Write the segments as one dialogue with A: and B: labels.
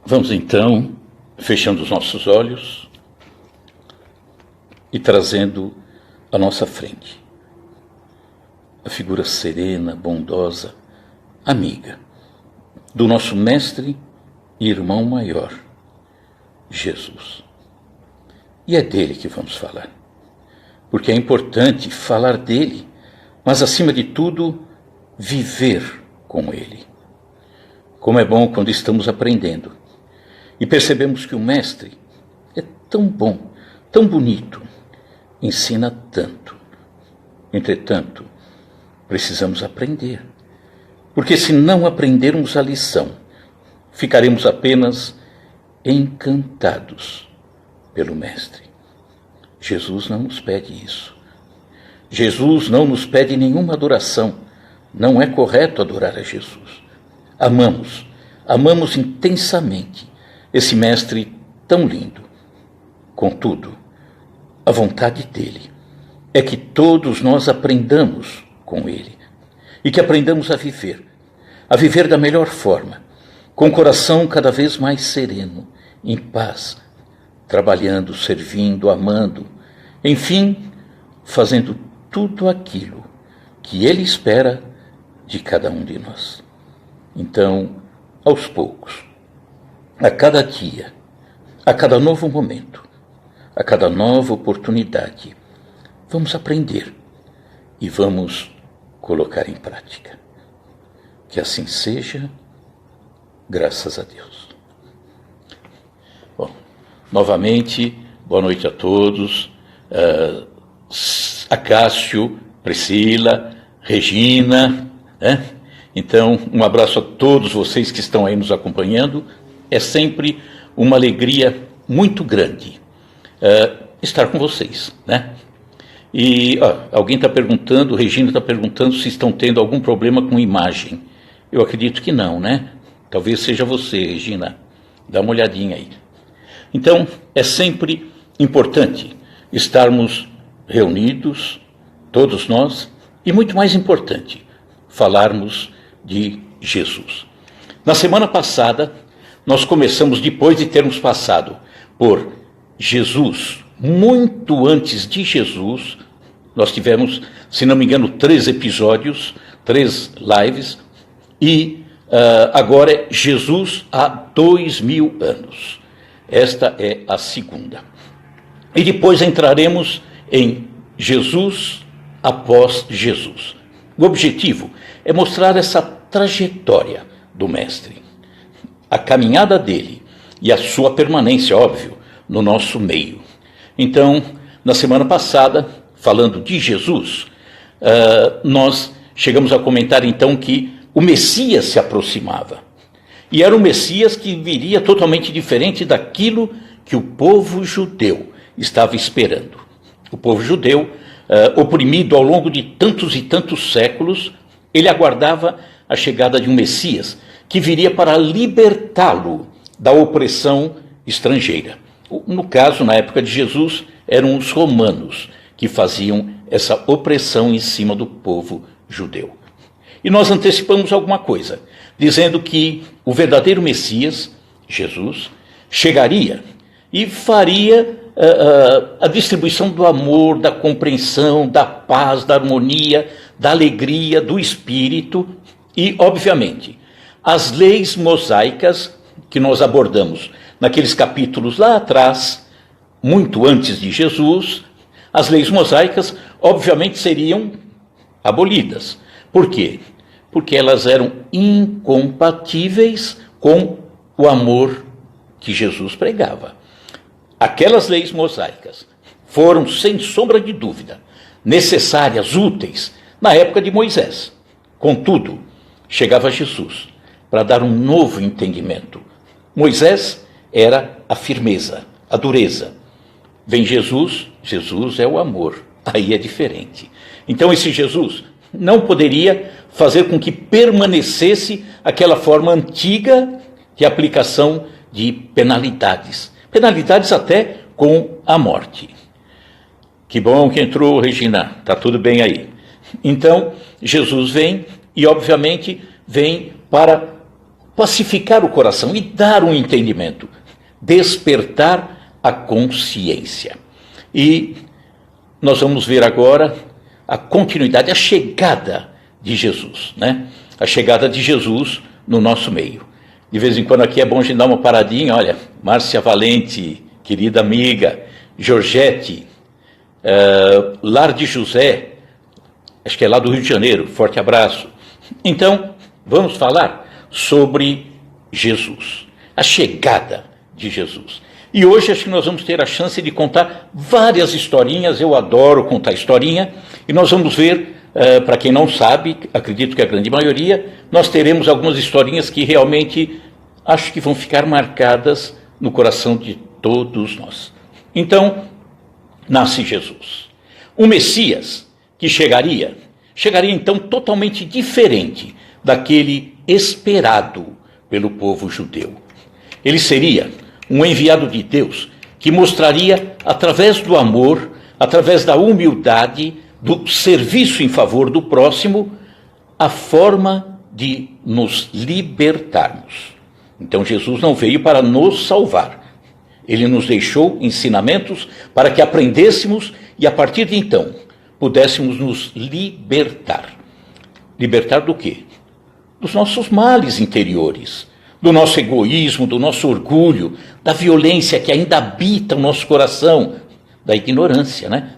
A: Vamos então, fechando os nossos olhos e trazendo à nossa frente a figura serena, bondosa, amiga do nosso mestre e irmão maior, Jesus. E é dele que vamos falar, porque é importante falar dele, mas acima de tudo, viver com ele. Como é bom quando estamos aprendendo e percebemos que o mestre é tão bom, tão bonito, ensina tanto. Entretanto, precisamos aprender, porque se não aprendermos a lição, ficaremos apenas encantados pelo mestre. Jesus não nos pede isso. Jesus não nos pede nenhuma adoração. Não é correto adorar a Jesus. Amamos intensamente esse mestre tão lindo. Contudo, a vontade dele é que todos nós aprendamos com ele e que aprendamos a viver da melhor forma, com o coração cada vez mais sereno, em paz, trabalhando, servindo, amando, enfim, fazendo tudo aquilo que ele espera de cada um de nós. Então, aos poucos, a cada dia, a cada novo momento, a cada nova oportunidade, vamos aprender e vamos colocar em prática. Que assim seja, graças a Deus. Bom, novamente, boa noite a todos. Acácio, Priscila, Regina, né? Então, um abraço a todos vocês que estão aí nos acompanhando. É sempre uma alegria muito grande estar com vocês, né? E alguém está perguntando, Regina está perguntando se estão tendo algum problema com imagem. Eu acredito que não, né? Talvez seja você, Regina. Dá uma olhadinha aí. Então, é sempre importante estarmos reunidos, todos nós, e muito mais importante, falarmos de Jesus. Na semana passada, nós começamos, depois de termos passado por Jesus, muito antes de Jesus, nós tivemos, se não me engano, 3 episódios, 3 lives, e agora é Jesus há 2000 anos. Esta é a segunda. E depois entraremos em Jesus após Jesus. O objetivo é mostrar essa trajetória do mestre, a caminhada dele e a sua permanência, óbvio, no nosso meio. Então, na semana passada, falando de Jesus, nós chegamos a comentar então que o Messias se aproximava. E era um Messias que viria totalmente diferente daquilo que o povo judeu estava esperando. O povo judeu, oprimido ao longo de tantos e tantos séculos, ele aguardava a chegada de um Messias que viria para libertá-lo da opressão estrangeira. No caso, na época de Jesus, eram os romanos que faziam essa opressão em cima do povo judeu. E nós antecipamos alguma coisa, dizendo que o verdadeiro Messias, Jesus, chegaria e faria a distribuição do amor, da compreensão, da paz, da harmonia, da alegria, do Espírito e, obviamente, as leis mosaicas que nós abordamos naqueles capítulos lá atrás, muito antes de Jesus, as leis mosaicas, obviamente, seriam abolidas. Por quê? Porque elas eram incompatíveis com o amor que Jesus pregava. Aquelas leis mosaicas foram, sem sombra de dúvida, necessárias, úteis, na época de Moisés. Contudo, chegava Jesus para dar um novo entendimento. Moisés era a firmeza, a dureza. Vem Jesus, Jesus é o amor. Aí é diferente. Então esse Jesus não poderia fazer com que permanecesse aquela forma antiga de aplicação de penalidades. Penalidades até com a morte. Que bom que entrou, Regina. Está tudo bem aí. Então, Jesus vem e, obviamente, vem para pacificar o coração e dar um entendimento, despertar a consciência. E nós vamos ver agora a continuidade, a chegada de Jesus, né? A chegada de Jesus no nosso meio. De vez em quando aqui é bom a gente dar uma paradinha. Olha, Márcia Valente, querida amiga, Georgette, Lar de José, acho que é lá do Rio de Janeiro, forte abraço. Então, vamos falar sobre Jesus, a chegada de Jesus. E hoje acho que nós vamos ter a chance de contar várias historinhas. Eu adoro contar historinha, e nós vamos ver, para quem não sabe, acredito que a grande maioria, nós teremos algumas historinhas que realmente acho que vão ficar marcadas no coração de todos nós. Então, nasce Jesus, o Messias que chegaria então totalmente diferente daquele esperado pelo povo judeu. Ele seria um enviado de Deus que mostraria, através do amor, através da humildade, do serviço em favor do próximo, a forma de nos libertarmos. Então Jesus não veio para nos salvar. Ele nos deixou ensinamentos para que aprendêssemos e, a partir de então, pudéssemos nos libertar. Libertar do quê? Dos nossos males interiores, do nosso egoísmo, do nosso orgulho, da violência que ainda habita o nosso coração, da ignorância, né?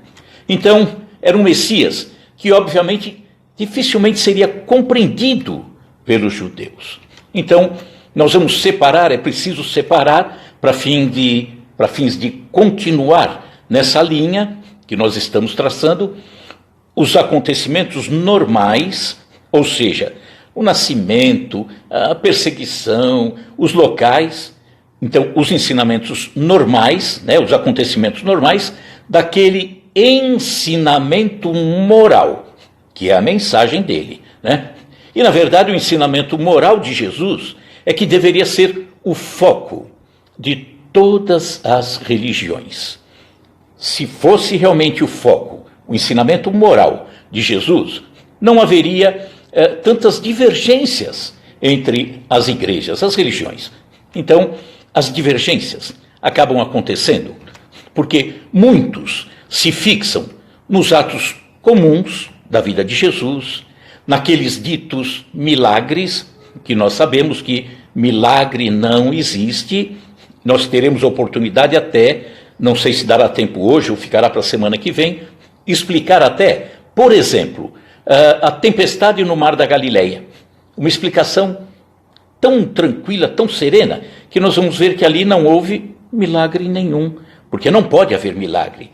A: Então, era um Messias que, obviamente, dificilmente seria compreendido pelos judeus. Então, nós vamos separar, é preciso separar para fins de continuar nessa linha que nós estamos traçando, os acontecimentos normais, ou seja, o nascimento, a perseguição, os locais, então os ensinamentos normais, né, os acontecimentos normais daquele ensinamento moral, que é a mensagem dele, né? E na verdade o ensinamento moral de Jesus é que deveria ser o foco de todas as religiões. Se fosse realmente o foco, o ensinamento moral de Jesus, não haveria tantas divergências entre as igrejas, as religiões. Então, as divergências acabam acontecendo porque muitos se fixam nos atos comuns da vida de Jesus, naqueles ditos milagres, que nós sabemos que milagre não existe. Nós teremos oportunidade até, não sei se dará tempo hoje ou ficará para a semana que vem, explicar até, por exemplo, a tempestade no mar da Galileia. Uma explicação tão tranquila, tão serena, que nós vamos ver que ali não houve milagre nenhum, porque não pode haver milagre.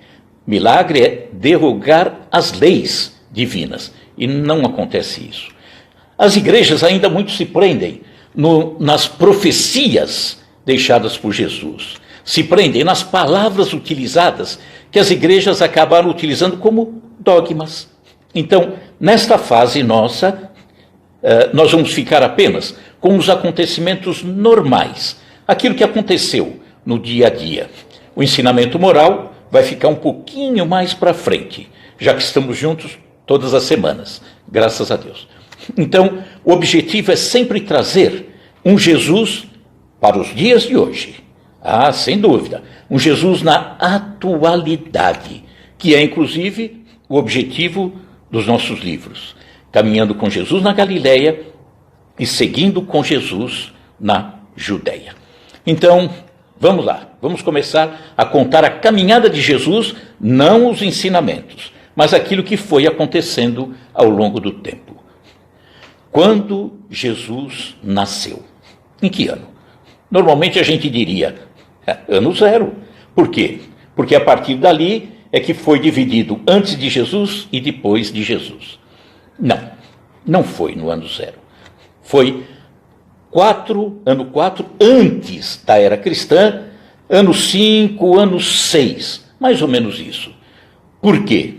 A: Milagre é derrogar as leis divinas, e não acontece isso. As igrejas ainda muito se prendem nas profecias deixadas por Jesus, se prendem nas palavras utilizadas, que as igrejas acabaram utilizando como dogmas. Então, nesta fase nossa, nós vamos ficar apenas com os acontecimentos normais, aquilo que aconteceu no dia a dia. O ensinamento moral vai ficar um pouquinho mais para frente, já que estamos juntos todas as semanas, graças a Deus. Então, o objetivo é sempre trazer um Jesus para os dias de hoje. Ah, sem dúvida, um Jesus na atualidade, que é inclusive o objetivo dos nossos livros. Caminhando com Jesus na Galileia e seguindo com Jesus na Judéia. Então, vamos lá, vamos começar a contar a caminhada de Jesus, não os ensinamentos, mas aquilo que foi acontecendo ao longo do tempo. Quando Jesus nasceu? Em que ano? Normalmente a gente diria, ano zero. Por quê? Porque a partir dali é que foi dividido antes de Jesus e depois de Jesus. Não foi no ano zero. Foi ano 4 antes da era cristã, ano 5, ano 6, mais ou menos isso. Por quê?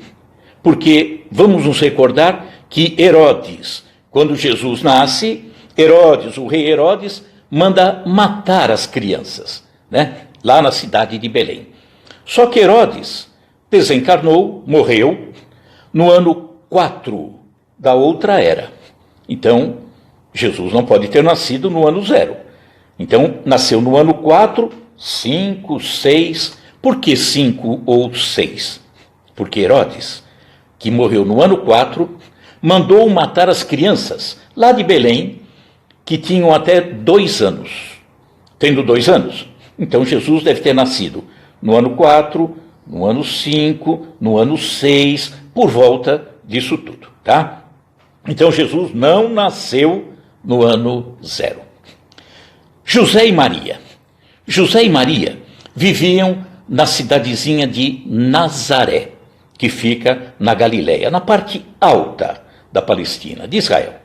A: Porque vamos nos recordar que Herodes, quando Jesus nasce, o rei Herodes, manda matar as crianças, né? Lá na cidade de Belém. Só que Herodes desencarnou, morreu, no ano 4 da outra era. Então, Jesus não pode ter nascido no ano 0. Então, nasceu no ano 4, 5, 6. Por que 5 ou 6? Porque Herodes, que morreu no ano 4, mandou matar as crianças lá de Belém, que tinham até 2 anos. Tendo 2 anos, então Jesus deve ter nascido no ano 4, no ano 5, no ano 6, por volta disso tudo, tá? Então Jesus não nasceu no ano 0. José e Maria. José e Maria viviam na cidadezinha de Nazaré, que fica na Galileia, na parte alta da Palestina, de Israel.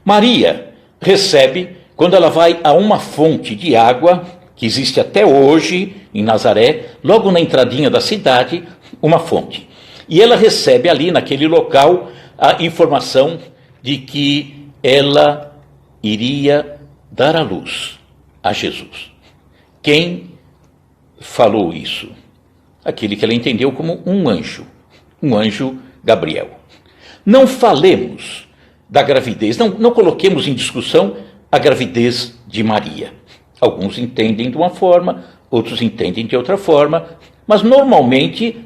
A: Maria recebe, quando ela vai a uma fonte de água, que existe até hoje em Nazaré, logo na entradinha da cidade, uma fonte. E ela recebe ali, naquele local, a informação de que ela iria dar à luz a Jesus. Quem falou isso? Aquele que ela entendeu como um anjo Gabriel. Não falemos da gravidez, não coloquemos em discussão a gravidez de Maria. Alguns entendem de uma forma, outros entendem de outra forma, mas normalmente,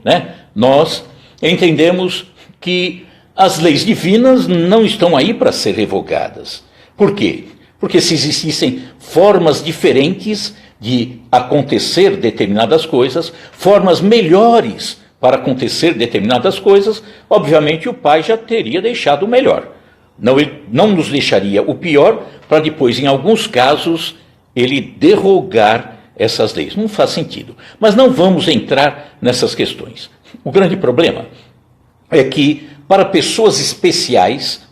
A: nós entendemos que as leis divinas não estão aí para ser revogadas. Por quê? Porque se existissem formas diferentes de acontecer determinadas coisas, formas melhores para acontecer determinadas coisas, obviamente o Pai já teria deixado o melhor. Não nos deixaria o pior para depois, em alguns casos, ele derrogar essas leis. Não faz sentido. Mas não vamos entrar nessas questões. O grande problema é que, para pessoas especiais,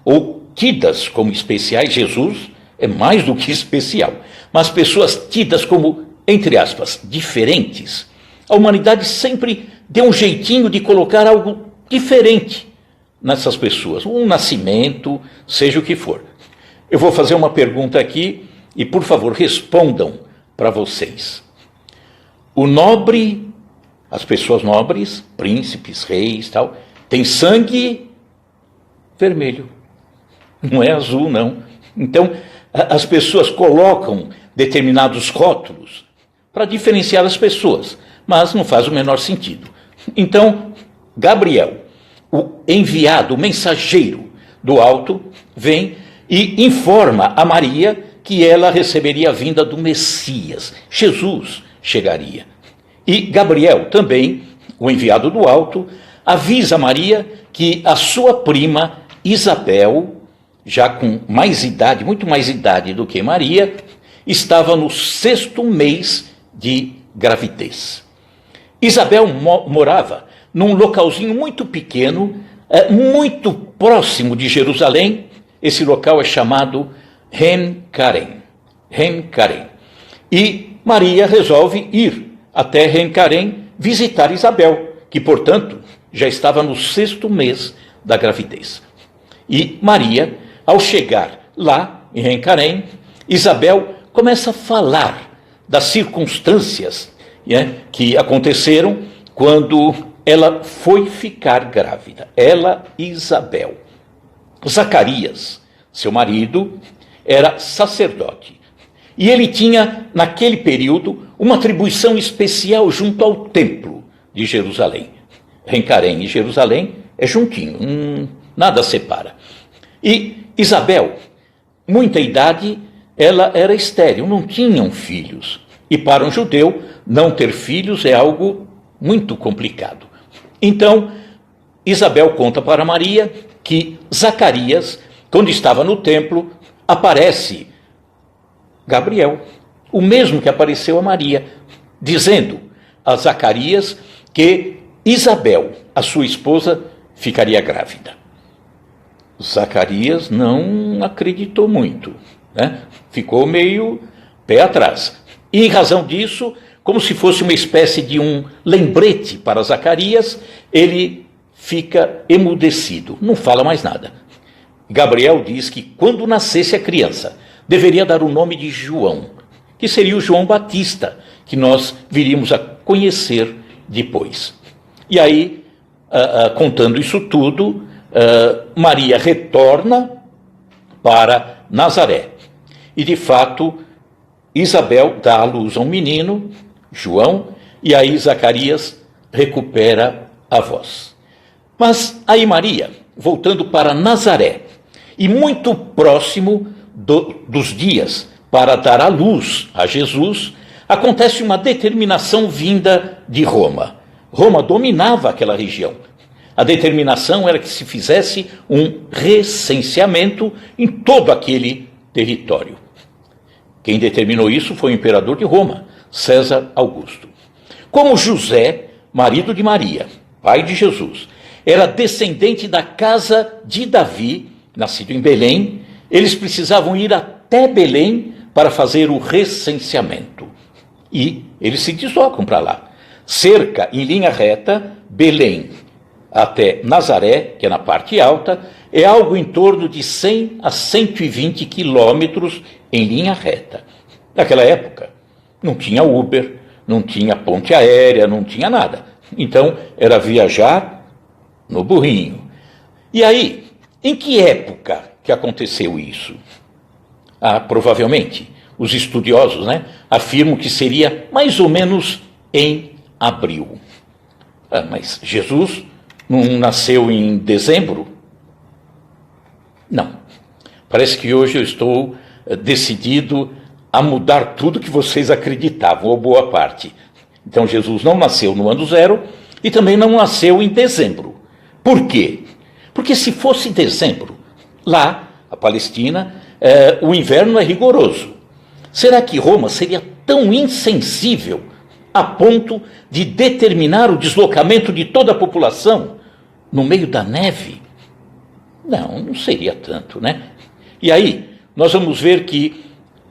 A: ou tidas como especiais, Jesus é mais do que especial, mas pessoas tidas como, entre aspas, diferentes, a humanidade sempre deu um jeitinho de colocar algo diferente nessas pessoas, um nascimento, seja o que for. Eu vou fazer uma pergunta aqui e, por favor, respondam para vocês. O nobre, as pessoas nobres, príncipes, reis, tal, tem sangue vermelho, não é azul, não. Então, as pessoas colocam determinados rótulos para diferenciar as pessoas, mas não faz o menor sentido. Então, Gabriel, o enviado, o mensageiro do alto, vem e informa a Maria que ela receberia a vinda do Messias. Jesus chegaria. E Gabriel também, o enviado do alto, avisa a Maria que a sua prima Isabel, já com mais idade, muito mais idade do que Maria, estava no 6º mês de gravidez. Isabel morava num localzinho muito pequeno, muito próximo de Jerusalém. Esse local é chamado Hen-Karen. E Maria resolve ir até Hen-Karen visitar Isabel, que, portanto, já estava no 6º mês da gravidez. E Maria, ao chegar lá em Hen-Karen, Isabel começa a falar das circunstâncias que aconteceram quando ela foi ficar grávida. Ela, Isabel. Zacarias, seu marido, era sacerdote. E ele tinha, naquele período, uma atribuição especial junto ao templo de Jerusalém. Hen-Karen e Jerusalém é juntinho, nada separa. E Isabel, muita idade, ela era estéril, não tinham filhos. E para um judeu, não ter filhos é algo muito complicado. Então, Isabel conta para Maria que Zacarias, quando estava no templo, aparece Gabriel, o mesmo que apareceu a Maria, dizendo a Zacarias que Isabel, a sua esposa, ficaria grávida. Zacarias não acreditou muito, ficou meio pé atrás. E, em razão disso, como se fosse uma espécie de um lembrete para Zacarias, ele fica emudecido, não fala mais nada. Gabriel diz que quando nascesse a criança, deveria dar o nome de João, que seria o João Batista, que nós viríamos a conhecer depois. E aí, contando isso tudo, Maria retorna para Nazaré. E de fato, Isabel dá à luz a um menino, João, e aí Zacarias recupera a voz. Mas aí Maria, voltando para Nazaré, e muito próximo dos dias para dar à luz a Jesus, acontece uma determinação vinda de Roma. Roma dominava aquela região. A determinação era que se fizesse um recenseamento em todo aquele território. Quem determinou isso foi o imperador de Roma, César Augusto. Como José, marido de Maria, pai de Jesus, era descendente da casa de Davi, nascido em Belém, eles precisavam ir até Belém para fazer o recenseamento. E eles se deslocam para lá. Cerca em linha reta, Belém até Nazaré, que é na parte alta, é algo em torno de 100 a 120 quilômetros em linha reta. Naquela época, não tinha Uber, não tinha ponte aérea, não tinha nada. Então, era viajar no burrinho. E aí, em que época que aconteceu isso? Provavelmente, os estudiosos, afirmam que seria mais ou menos em abril. Mas Jesus não nasceu em dezembro? Não. Parece que hoje eu estou decidido a mudar tudo que vocês acreditavam, ou boa parte. Então Jesus não nasceu no ano zero e também não nasceu em dezembro. Por quê? Porque se fosse dezembro, lá, a Palestina, o inverno é rigoroso. Será que Roma seria tão insensível a ponto de determinar o deslocamento de toda a população no meio da neve? Não seria tanto, E aí, nós vamos ver que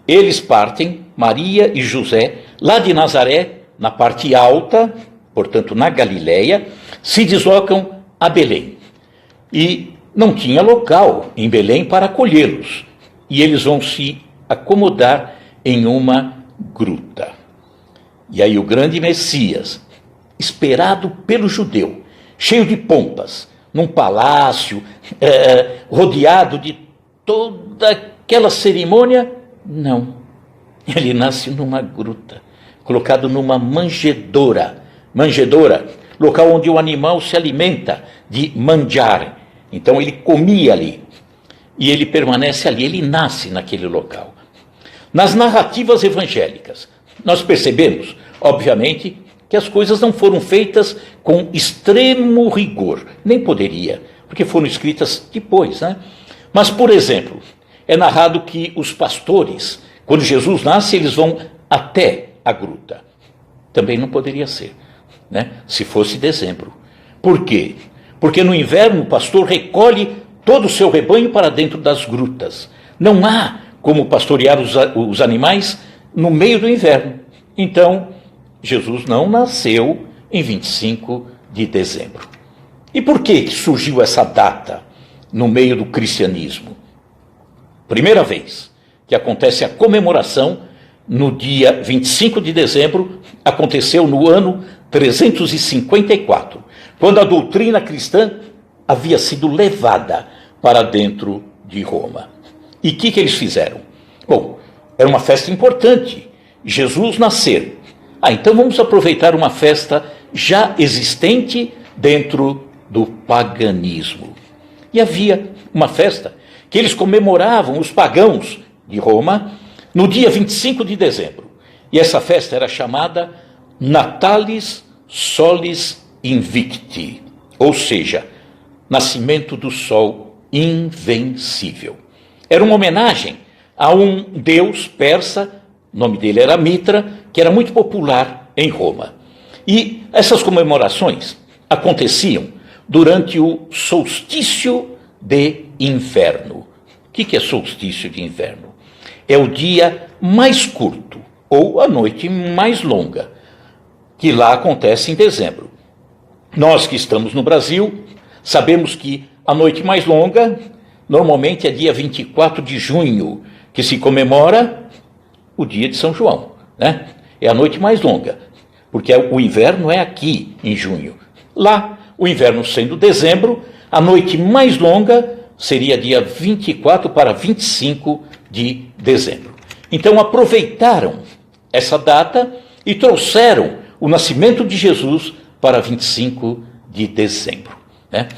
A: eles partem, Maria e José, lá de Nazaré, na parte alta, portanto na Galileia, se deslocam a Belém. E não tinha local em Belém para acolhê-los. E eles vão se acomodar em uma gruta. E aí o grande Messias, esperado pelo judeu, cheio de pompas, num palácio, rodeado de toda aquela cerimônia, não. Ele nasce numa gruta, colocado numa manjedoura. Manjedoura, local onde o animal se alimenta de manjar. Então ele comia ali. E ele permanece ali, ele nasce naquele local. Nas narrativas evangélicas, nós percebemos, obviamente, que as coisas não foram feitas com extremo rigor. Nem poderia, porque foram escritas depois, Mas, por exemplo, é narrado que os pastores, quando Jesus nasce, eles vão até a gruta. Também não poderia ser, se fosse dezembro. Por quê? Porque no inverno o pastor recolhe todo o seu rebanho para dentro das grutas. Não há como pastorear os animais no meio do inverno. Então, Jesus não nasceu em 25 de dezembro. E por que surgiu essa data no meio do cristianismo? Primeira vez que acontece a comemoração, no dia 25 de dezembro, aconteceu no ano 354, quando a doutrina cristã havia sido levada para dentro de Roma. E o que eles fizeram? Bom, era uma festa importante, Jesus nascer. Então vamos aproveitar uma festa já existente dentro do paganismo. E havia uma festa que eles comemoravam, os pagãos de Roma, no dia 25 de dezembro. E essa festa era chamada Natalis Solis Invicti, ou seja, nascimento do sol invencível. Era uma homenagem a um deus persa, o nome dele era Mitra, que era muito popular em Roma. E essas comemorações aconteciam durante o solstício de inverno. O que é solstício de inverno? É o dia mais curto, ou a noite mais longa, que lá acontece em dezembro. Nós que estamos no Brasil, sabemos que a noite mais longa, normalmente é dia 24 de junho, que se comemora o dia de São João, É a noite mais longa, porque o inverno é aqui, em junho. Lá, o inverno sendo dezembro, a noite mais longa seria dia 24 para 25 de dezembro. Então aproveitaram essa data e trouxeram o nascimento de Jesus para 25 de dezembro. Né?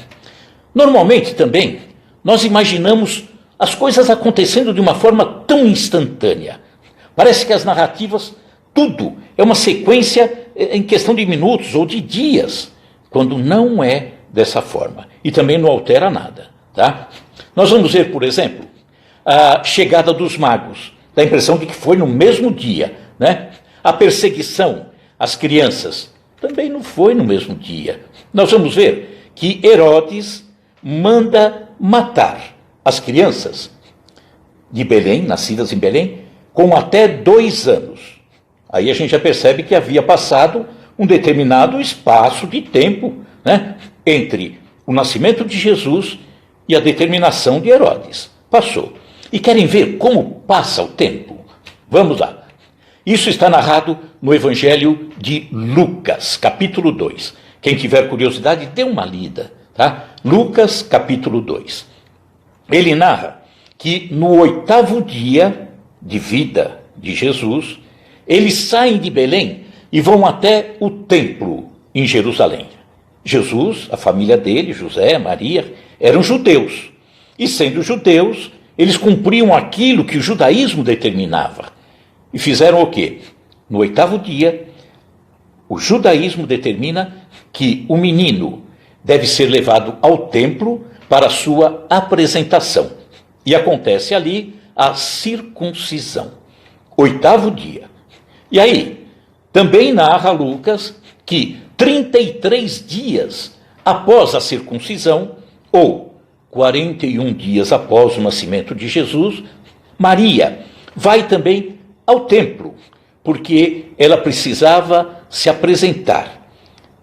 A: Normalmente também nós imaginamos as coisas acontecendo de uma forma tão instantânea. Parece que as narrativas, tudo é uma sequência em questão de minutos ou de dias, quando não é dessa forma. E também não altera nada. Tá? Nós vamos ver, por exemplo, a chegada dos magos. Dá a impressão de que foi no mesmo dia. Né? A perseguição às crianças também não foi no mesmo dia. Nós vamos ver que Herodes manda matar as crianças de Belém, nascidas em Belém, com até 2 anos. Aí a gente já percebe que havia passado um determinado espaço de tempo, né, entre o nascimento de Jesus e a determinação de Herodes. Passou. E querem ver como passa o tempo? Vamos lá. Isso está narrado no Evangelho de Lucas, capítulo 2. Quem tiver curiosidade, dê uma lida. Tá? Lucas, capítulo 2. Ele narra que no 8º dia de vida de Jesus, eles saem de Belém e vão até o templo em Jerusalém. Jesus, a família dele, José, Maria, eram judeus. E sendo judeus, eles cumpriam aquilo que o judaísmo determinava. E fizeram o quê? No 8º dia, o judaísmo determina que o menino deve ser levado ao templo para a sua apresentação. E acontece ali a circuncisão. 8º dia. E aí, também narra Lucas que 33 dias após a circuncisão, ou 41 dias após o nascimento de Jesus, Maria vai também ao templo, porque ela precisava se apresentar.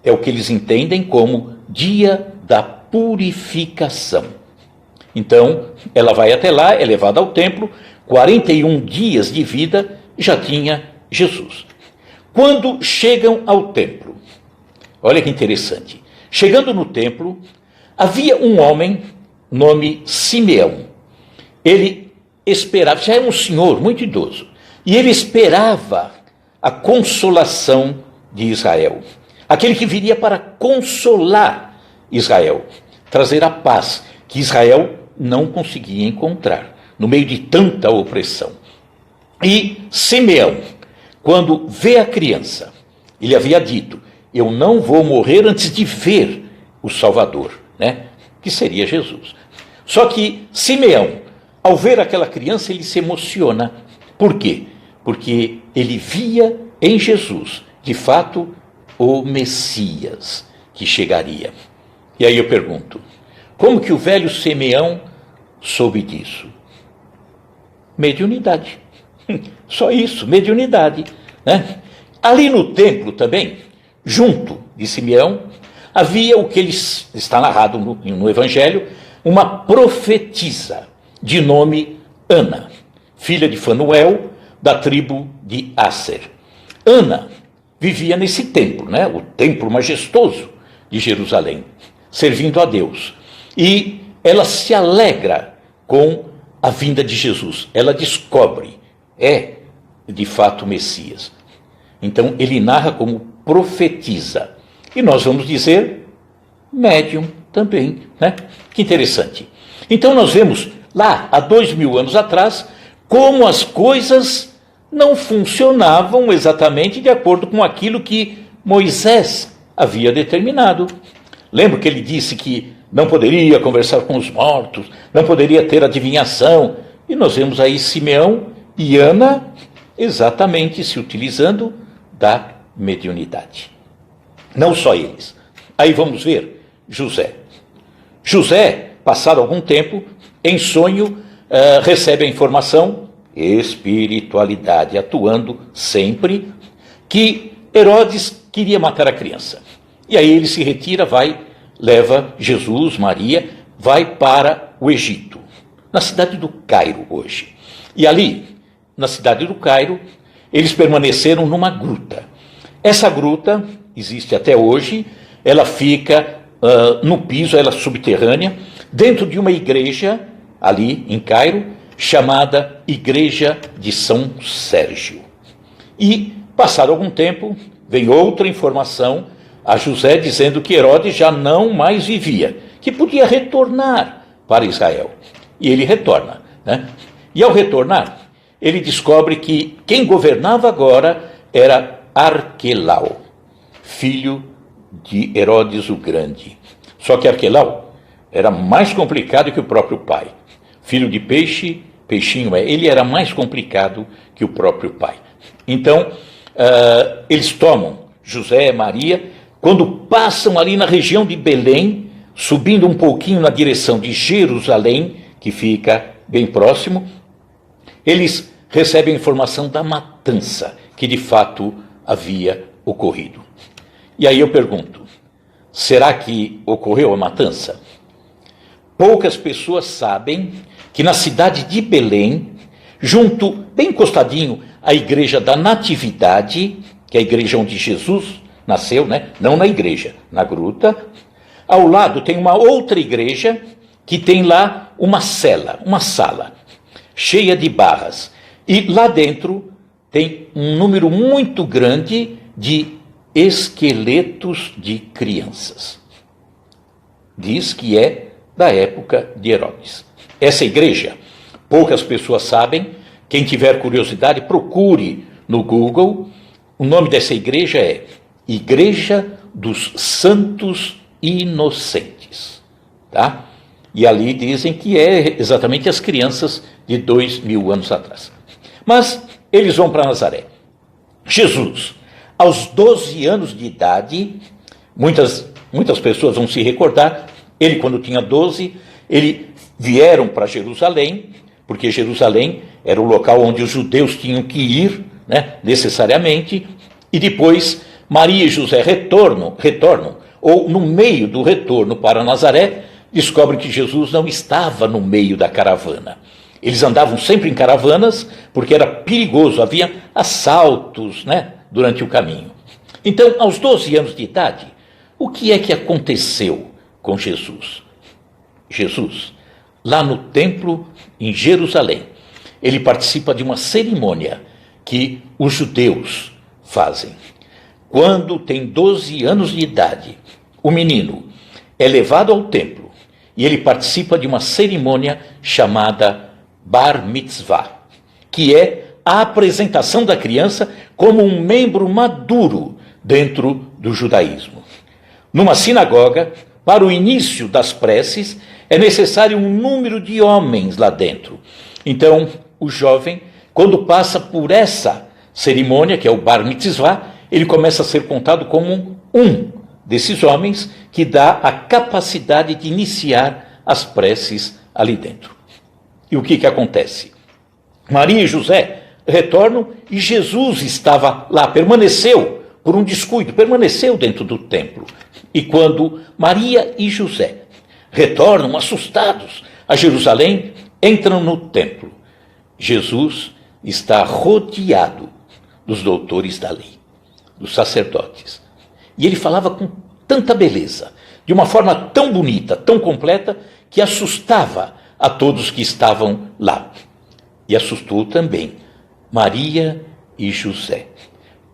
A: É o que eles entendem como dia da purificação. Então, ela vai até lá, é levada ao templo, 41 dias de vida já tinha Jesus. Quando chegam ao templo, olha que interessante, chegando no templo, havia um homem, nome Simeão. Ele esperava, já é um senhor muito idoso, e ele esperava a consolação de Israel. Aquele que viria para consolar Israel, trazer a paz que Israel não conseguia encontrar, no meio de tanta opressão. E Simeão, quando vê a criança, ele havia dito, eu não vou morrer antes de ver o Salvador, né? Que seria Jesus. Só que Simeão, ao ver aquela criança, ele se emociona. Por quê? Porque ele via em Jesus, de fato, o Messias que chegaria. E aí eu pergunto, como que o velho Simeão soube disso? Mediunidade. Só isso, mediunidade. Né? Ali no templo também, junto de Simeão, havia o que está narrado no Evangelho, uma profetisa de nome Ana, filha de Fanuel, da tribo de Asser. Ana vivia nesse templo, né? O templo majestoso de Jerusalém, servindo a Deus. E ela se alegra com a vinda de Jesus. Ela descobre, é de fato o Messias. Então ele narra como profetiza. E nós vamos dizer médium também, né? Que interessante. Então nós vemos lá, há 2000 anos atrás, como as coisas não funcionavam exatamente de acordo com aquilo que Moisés havia determinado. Lembra que ele disse que não poderia conversar com os mortos, não poderia ter adivinhação. E nós vemos aí Simeão e Ana exatamente se utilizando da mediunidade. Não só eles. Aí vamos ver José. José, passado algum tempo, em sonho, recebe a informação, espiritualidade atuando sempre, que Herodes queria matar a criança. E aí ele se retira, leva Jesus, Maria, vai para o Egito, na cidade do Cairo hoje. E ali, na cidade do Cairo, eles permaneceram numa gruta. Essa gruta existe até hoje, ela fica no piso, ela é subterrânea, dentro de uma igreja, ali em Cairo, chamada Igreja de São Sérgio. E, passado algum tempo, vem outra informação a José dizendo que Herodes já não mais vivia, que podia retornar para Israel. E ele retorna, né? E ao retornar, ele descobre que quem governava agora era Arquelau, filho de Herodes o Grande. Só que Arquelau era mais complicado que o próprio pai. Filho de peixe, peixinho é. Ele era mais complicado que o próprio pai. Então, eles tomam José e Maria, quando passam ali na região de Belém, subindo um pouquinho na direção de Jerusalém, que fica bem próximo, eles recebem a informação da matança que de fato havia ocorrido. E aí eu pergunto, será que ocorreu a matança? Poucas pessoas sabem que na cidade de Belém, junto, bem encostadinho, à igreja da Natividade, que é a igreja onde Jesus nasceu, né? Não na igreja, na gruta, ao lado tem uma outra igreja que tem lá uma cela, uma sala, cheia de barras. E lá dentro tem um número muito grande de esqueletos de crianças. Diz que é da época de Herodes. Essa igreja, poucas pessoas sabem. Quem tiver curiosidade, procure no Google. O nome dessa igreja é Igreja dos Santos Inocentes. Tá? E ali dizem que é exatamente as crianças de 2000 anos atrás. Mas eles vão para Nazaré. Jesus, aos 12 anos de idade, muitas pessoas vão se recordar, ele quando tinha 12, vieram para Jerusalém, porque Jerusalém era o local onde os judeus tinham que ir, né, necessariamente, e depois Maria e José retornam, ou no meio do retorno para Nazaré, descobrem que Jesus não estava no meio da caravana. Eles andavam sempre em caravanas, porque era perigoso, havia assaltos, né, durante o caminho. Então, aos 12 anos de idade, o que é que aconteceu com Jesus? Jesus, lá no templo em Jerusalém, ele participa de uma cerimônia que os judeus fazem. Quando tem 12 anos de idade, o menino é levado ao templo e ele participa de uma cerimônia chamada Bar Mitzvah, que é a apresentação da criança como um membro maduro dentro do judaísmo. Numa sinagoga, para o início das preces, é necessário um número de homens lá dentro. Então, o jovem, quando passa por essa cerimônia, que é o Bar Mitzvah, ele começa a ser contado como um desses homens que dá a capacidade de iniciar as preces ali dentro. E o que acontece? Maria e José retornam e Jesus estava lá, permaneceu por um descuido, permaneceu dentro do templo. E quando Maria e José retornam assustados a Jerusalém, entram no templo. Jesus está rodeado dos doutores da lei, dos sacerdotes. E ele falava com tanta beleza, de uma forma tão bonita, tão completa, que assustava a todos que estavam lá. E assustou também Maria e José,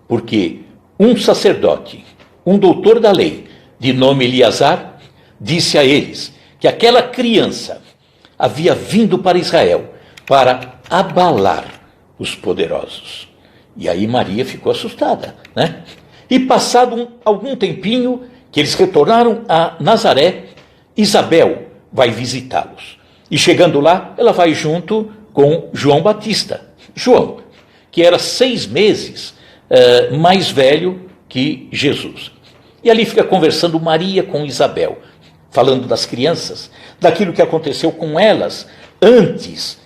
A: porque um sacerdote, um doutor da lei, de nome Eliasar, disse a eles que aquela criança havia vindo para Israel para abalar os poderosos. E aí Maria ficou assustada, né? E passado algum tempinho que eles retornaram a Nazaré, Isabel vai visitá-los. E chegando lá, ela vai junto com João Batista. João, que era 6 meses mais velho que Jesus. E ali fica conversando Maria com Isabel, falando das crianças, daquilo que aconteceu com elas antes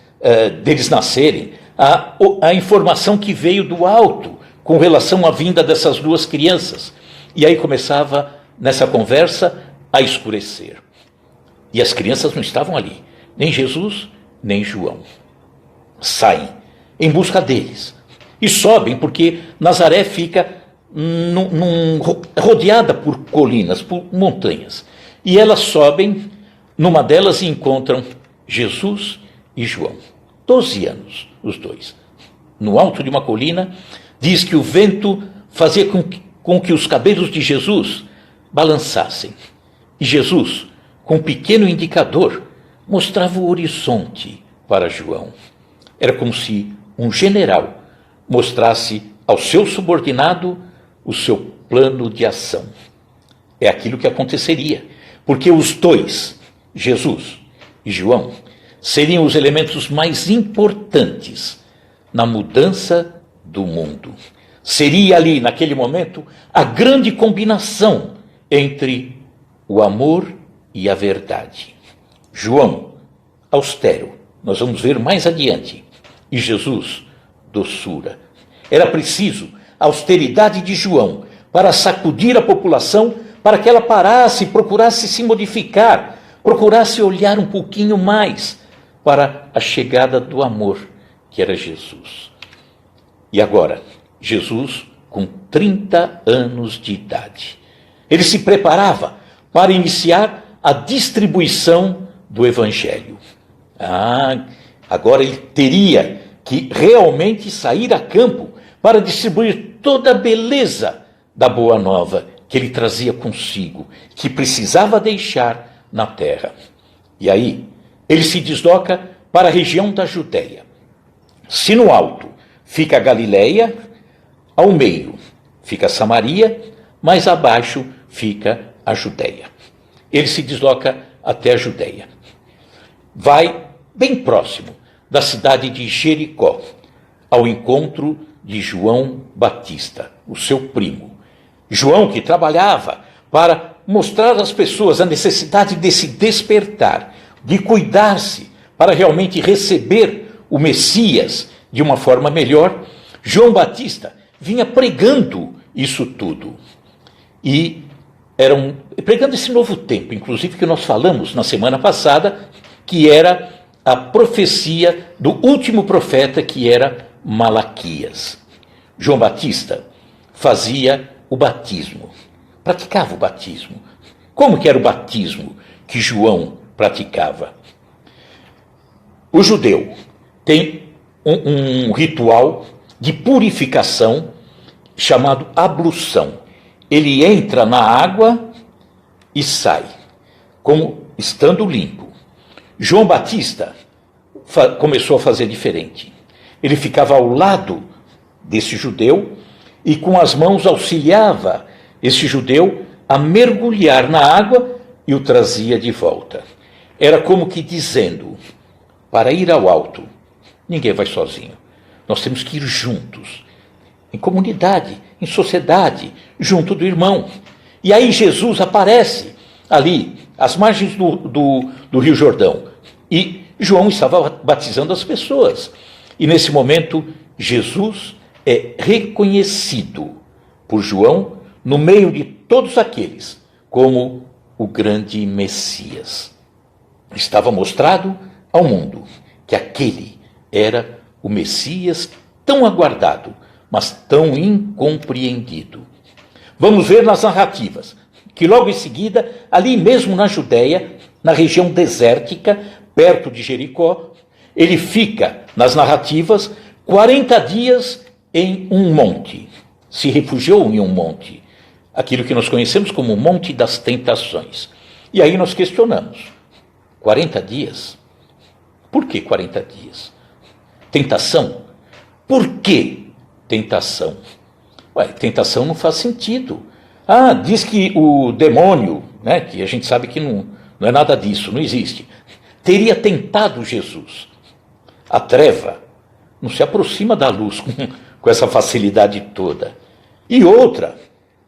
A: deles nascerem, a informação que veio do alto com relação à vinda dessas 2 crianças. E aí começava, nessa conversa, a escurecer. E as crianças não estavam ali, nem Jesus, nem João. Saem em busca deles e sobem, porque Nazaré fica rodeada por colinas, por montanhas. E elas sobem numa delas encontram Jesus e João. 12 anos, os dois. No alto de uma colina, diz que o vento fazia com que os cabelos de Jesus balançassem. E Jesus, com um pequeno indicador, mostrava o horizonte para João. Era como se um general mostrasse ao seu subordinado o seu plano de ação. É aquilo que aconteceria, porque os dois, Jesus e João, seriam os elementos mais importantes na mudança do mundo. Seria ali, naquele momento, a grande combinação entre o amor e a verdade. João, austero, nós vamos ver mais adiante, e Jesus, doçura. Era preciso a austeridade de João para sacudir a população, para que ela parasse, procurasse se modificar, procurasse olhar um pouquinho mais para a chegada do amor, que era Jesus. E agora, Jesus com 30 anos de idade. Ele se preparava para iniciar a distribuição do Evangelho. Agora ele teria que realmente sair a campo para distribuir toda a beleza da Boa Nova que ele trazia consigo, que precisava deixar na terra. E aí, ele se desloca para a região da Judéia. Se no alto fica a Galileia, ao meio fica Samaria, mais abaixo fica a Judéia. Ele se desloca até a Judéia. Vai bem próximo da cidade de Jericó, ao encontro de João Batista, o seu primo. João, que trabalhava para mostrar às pessoas a necessidade de se despertar, de cuidar-se, para realmente receber o Messias de uma forma melhor. João Batista vinha pregando isso tudo. E pregando esse novo tempo, inclusive que nós falamos na semana passada, que era a profecia do último profeta, que era Malaquias. João Batista fazia o batismo, praticava o batismo. Como que era o batismo que João praticava? O judeu tem um ritual de purificação chamado ablução. Ele entra na água e sai, como estando limpo. João Batista começou a fazer diferente. Ele ficava ao lado desse judeu e com as mãos auxiliava esse judeu a mergulhar na água e o trazia de volta. Era como que dizendo, para ir ao alto, ninguém vai sozinho. Nós temos que ir juntos, em comunidade, em sociedade, junto do irmão. E aí Jesus aparece ali, às margens do Rio Jordão. E João estava batizando as pessoas. E nesse momento, Jesus é reconhecido por João no meio de todos aqueles como o grande Messias. Estava mostrado ao mundo que aquele era o Messias tão aguardado, mas tão incompreendido. Vamos ver nas narrativas que logo em seguida, ali mesmo na Judéia, na região desértica, perto de Jericó, ele fica, nas narrativas, 40 dias em um monte. Se refugiou em um monte. Aquilo que nós conhecemos como o Monte das Tentações. E aí nós questionamos. 40 dias? Por que 40 dias? Tentação? Por que tentação? Tentação não faz sentido. Diz que o demônio, né, que a gente sabe que não é nada disso, não existe, teria tentado Jesus. A treva não se aproxima da luz com essa facilidade toda. E outra,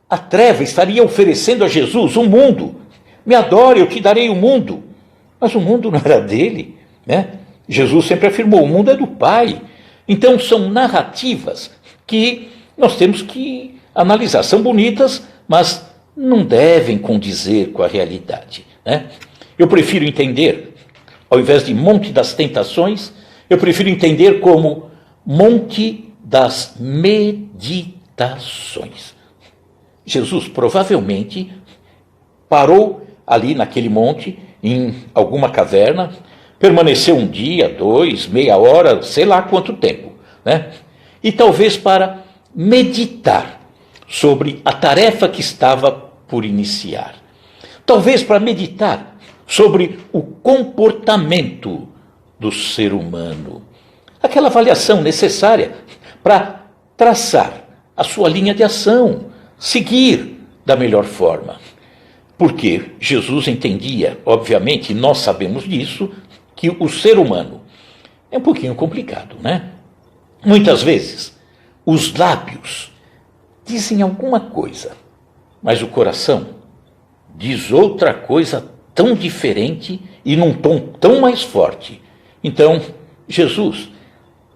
A: a treva estaria oferecendo a Jesus um mundo. Me adore, eu te darei o mundo. Mas o mundo não era dele, né? Jesus sempre afirmou, o mundo é do Pai. Então são narrativas que nós temos que analisar. São bonitas, mas não devem condizer com a realidade, né? Eu prefiro entender, ao invés de Monte das Tentações, eu prefiro entender como Monte das Meditações. Jesus provavelmente parou ali naquele monte em alguma caverna, permaneceu um dia, 2, meia hora, sei lá quanto tempo, né? E talvez para meditar sobre a tarefa que estava por iniciar. Talvez para meditar sobre o comportamento do ser humano. Aquela avaliação necessária para traçar a sua linha de ação, seguir da melhor forma. Porque Jesus entendia, obviamente, e nós sabemos disso, que o ser humano é um pouquinho complicado, né? Muitas vezes, os lábios dizem alguma coisa, mas o coração diz outra coisa tão diferente e num tom tão mais forte. Então, Jesus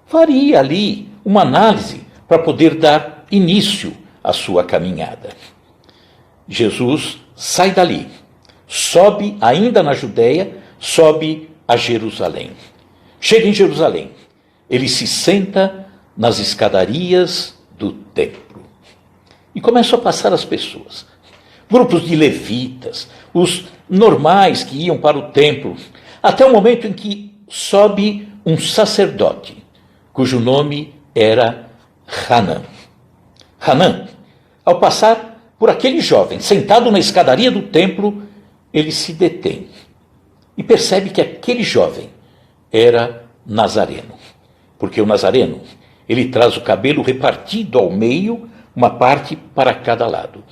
A: faria ali uma análise para poder dar início à sua caminhada. Jesus sai dali, sobe ainda na Judéia, sobe a Jerusalém. Chega em Jerusalém, ele se senta nas escadarias do templo e começa a passar as pessoas. Grupos de levitas, os normais que iam para o templo, até o momento em que sobe um sacerdote, cujo nome era Hanã. Hanã, ao passar por aquele jovem sentado na escadaria do templo, ele se detém e percebe que aquele jovem era nazareno, porque o nazareno, ele traz o cabelo repartido ao meio, uma parte para cada lado.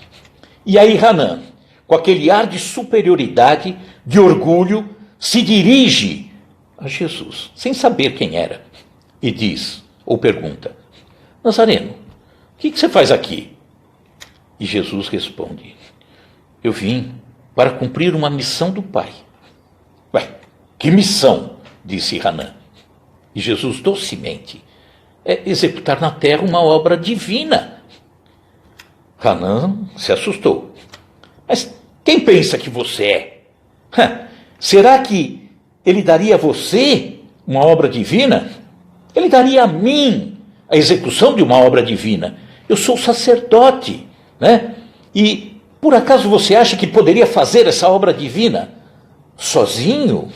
A: E aí Hanã, com aquele ar de superioridade, de orgulho, se dirige a Jesus, sem saber quem era, e diz, ou pergunta, Nazareno, o que você faz aqui? E Jesus responde, eu vim para cumprir uma missão do Pai. Ué, que missão? Disse Hanã. E Jesus docemente, é executar na terra uma obra divina. Hanã se assustou. Mas quem pensa que você é? Será que ele daria a você uma obra divina? Ele daria a mim a execução de uma obra divina. Eu sou sacerdote, né? E por acaso você acha que poderia fazer essa obra divina sozinho?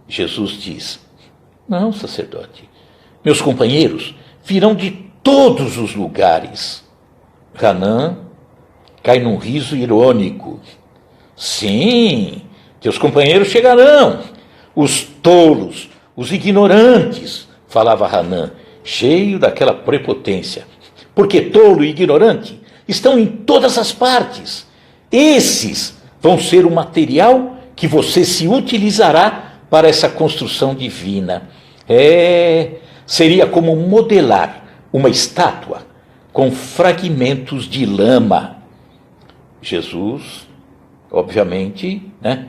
A: Jesus diz, não, sacerdote, meus companheiros virão de todos os lugares. Hanã cai num riso irônico. Sim, teus companheiros chegarão, os tolos, os ignorantes, falava Hanã, cheio daquela prepotência, porque tolo e ignorante estão em todas as partes. Esses vão ser o material que você se utilizará para essa construção divina. Seria como modelar uma estátua com fragmentos de lama. Jesus, obviamente, né,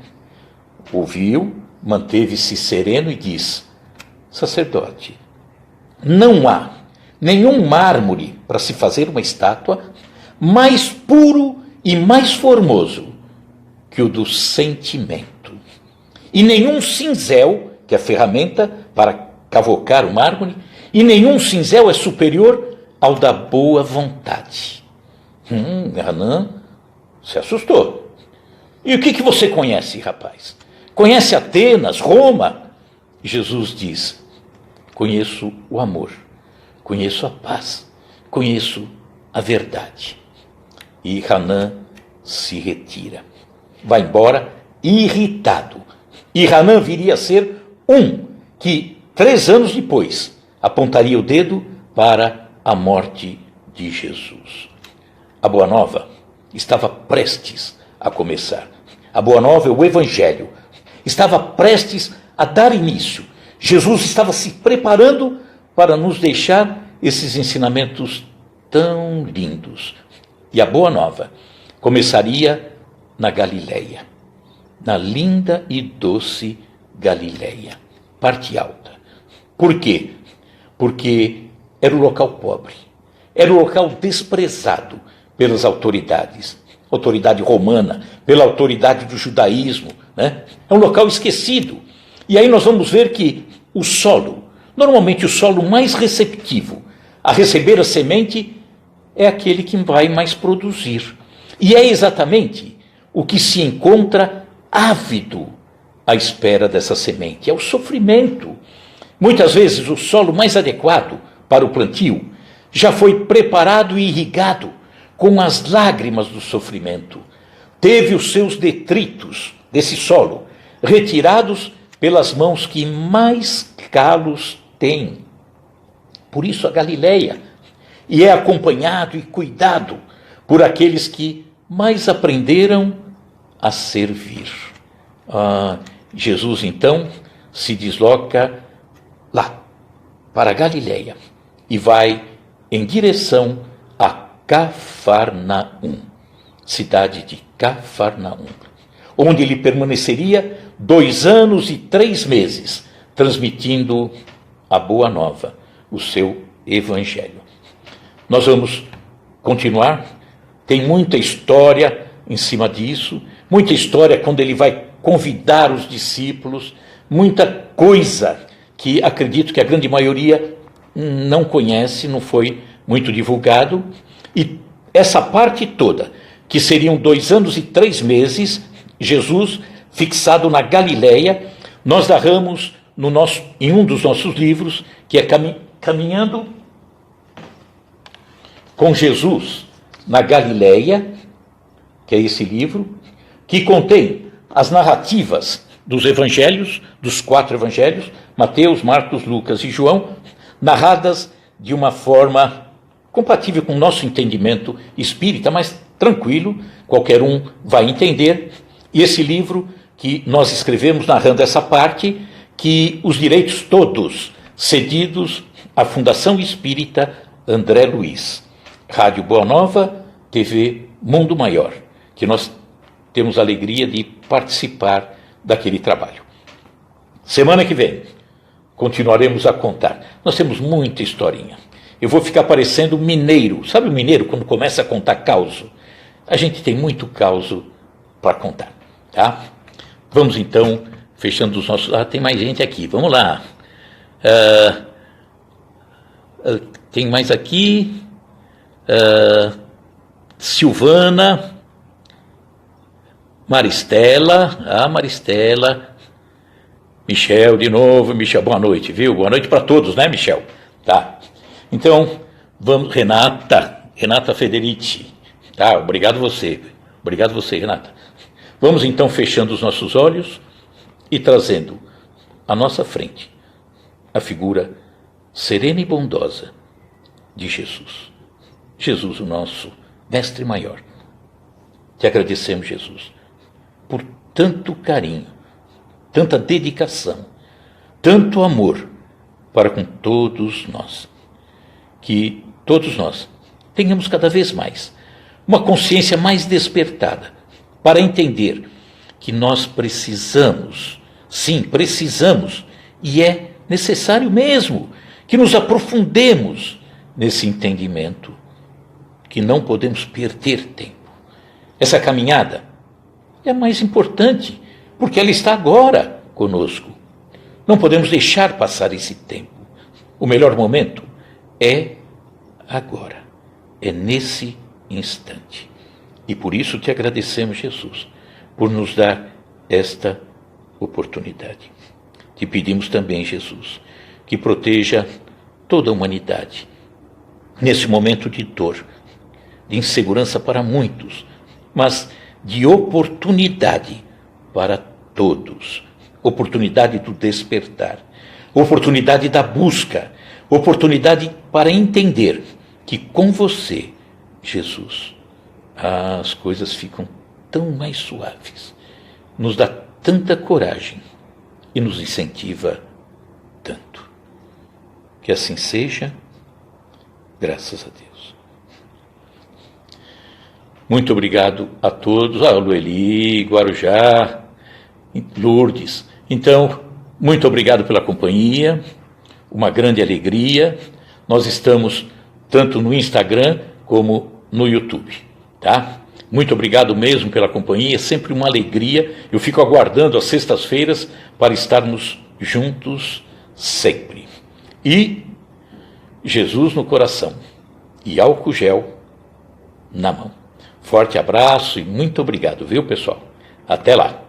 A: ouviu, manteve-se sereno e diz, sacerdote, não há nenhum mármore para se fazer uma estátua mais puro e mais formoso que o do sentimento. E nenhum cinzel, que é a ferramenta para cavocar o mármore, e nenhum cinzel é superior ao da boa vontade. Hanã se assustou. E o que você conhece, rapaz? Conhece Atenas, Roma? Jesus diz, conheço o amor, conheço a paz, conheço a verdade. E Hanã se retira. Vai embora irritado. E Hanã viria a ser que 3 anos depois apontaria o dedo para a morte de Jesus. A Boa Nova estava prestes a começar. A Boa Nova é o Evangelho. Estava prestes a dar início. Jesus estava se preparando para nos deixar esses ensinamentos tão lindos. E a Boa Nova começaria na Galileia, na linda e doce Galileia, parte alta. Por quê? Porque era um local pobre, era um local desprezado pelas autoridades, autoridade romana, pela autoridade do judaísmo, né? É um local esquecido. E aí nós vamos ver que o solo, normalmente o solo mais receptivo a receber a semente, é aquele que vai mais produzir. E é exatamente o que se encontra ávido à espera dessa semente. É o sofrimento. Muitas vezes o solo mais adequado para o plantio já foi preparado e irrigado com as lágrimas do sofrimento. Teve os seus detritos desse solo retirados pelas mãos que mais calos têm. Por isso a Galileia, e é acompanhado e cuidado por aqueles que mais aprenderam a servir. Jesus então se desloca lá, para a Galileia, e vai em direção a Cafarnaum, cidade de Cafarnaum, onde ele permaneceria 2 anos e 3 meses, transmitindo a boa nova, o seu evangelho. Nós vamos continuar, tem muita história em cima disso, muita história quando ele vai convidar os discípulos, muita coisa que acredito que a grande maioria não conhece, não foi muito divulgado, e essa parte toda, que seriam 2 anos e 3 meses, Jesus fixado na Galileia, nós narramos em um dos nossos livros, que é Caminhando com Jesus na Galileia, que é esse livro, que contém as narrativas dos evangelhos, dos 4 evangelhos, Mateus, Marcos, Lucas e João, narradas de uma forma compatível com o nosso entendimento espírita, mas tranquilo, qualquer um vai entender. E esse livro que nós escrevemos narrando essa parte, que os direitos todos cedidos à Fundação Espírita André Luiz, Rádio Boa Nova, TV Mundo Maior, que nós temos a alegria de participar daquele trabalho. Semana que vem, continuaremos a contar. Nós temos muita historinha. Eu vou ficar parecendo mineiro. Sabe o mineiro quando começa a contar causo? A gente tem muito causo para contar, tá? Vamos então, fechando os nossos... tem mais gente aqui, vamos lá. Tem mais aqui... Silvana, Maristela, Maristela, Michel de novo, Michel, boa noite, viu? Boa noite para todos, né, Michel? Tá. Então, vamos, Renata Federici, tá? Obrigado você, Renata. Vamos então fechando os nossos olhos e trazendo à nossa frente a figura serena e bondosa de Jesus. Jesus, o nosso Mestre Maior. Te agradecemos, Jesus, por tanto carinho, tanta dedicação, tanto amor para com todos nós. Que todos nós tenhamos cada vez mais uma consciência mais despertada para entender que nós precisamos, sim, precisamos, e é necessário mesmo que nos aprofundemos nesse entendimento, que não podemos perder tempo. Essa caminhada é a mais importante, porque ela está agora conosco. Não podemos deixar passar esse tempo. O melhor momento é agora, é nesse instante. E por isso te agradecemos, Jesus, por nos dar esta oportunidade. Te pedimos também, Jesus, que proteja toda a humanidade nesse momento de dor, de insegurança para muitos, mas de oportunidade para todos. Oportunidade do despertar, oportunidade da busca, oportunidade para entender que com você, Jesus, as coisas ficam tão mais suaves, nos dá tanta coragem e nos incentiva tanto. Que assim seja, graças a Deus. Muito obrigado a todos, Lueli, Guarujá, Lourdes. Então, muito obrigado pela companhia, uma grande alegria. Nós estamos tanto no Instagram como no YouTube, tá? Muito obrigado mesmo pela companhia, sempre uma alegria. Eu fico aguardando as sextas-feiras para estarmos juntos sempre. E Jesus no coração e álcool gel na mão. Forte abraço e muito obrigado, viu, pessoal? Até lá.